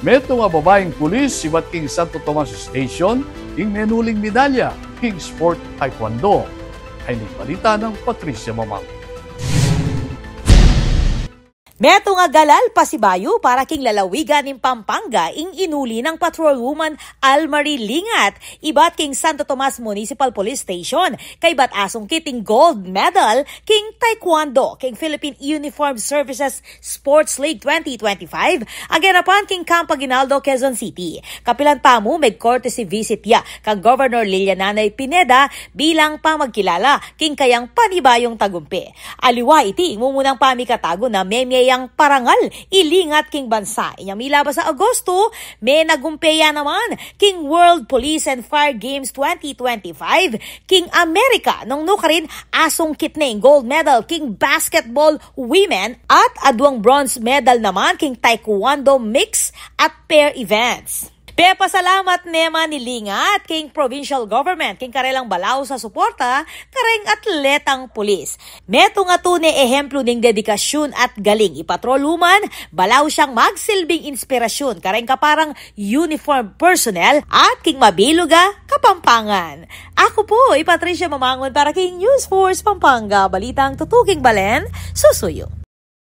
Meto nga babaeng pulis sibat king Santo Tomas Station king menuling medalya king sport taekwondo. Ay nagbalita ng Patricia Mamang. Meto nga galal pasibayo para king lalawigan ng Pampanga ing inuli ng patrolwoman Almarie Lingat ibat king Santo Tomas Municipal Police Station kay bat asong kiting gold medal king taekwondo king Philippine Uniformed Services Sports League 2025 aganapan king Camp Aguinaldo, Quezon City. Kapilan pa mo may courtesy visit ya kang Governor Lilianay Pineda bilang pamagkilala king kayang panibayong tagumpi. Aliwa iti mumunang pamikatago na memye ang parangal ilingat king bansa. Inyang milaba sa Agosto, may nagumpeya naman king World Police and Fire Games 2025 king America nung nukarin asong kitneng gold medal king basketball women at adwang bronze medal naman king taekwondo mix at pair events. Pasalamat nema ni Lingat king provincial government king karelang balaw sa suporta kareng atletang pulis. Meto nga to ni ehemplo ning dedikasyon at galing ipatroluman, balaw siyang magsilbing inspirasyon kareng kaparang uniform personnel at king mabiluga Kapampangan. Ako po, Patricia Mamangon para king News Force Pampanga, balitang tutuking balen, susuyo.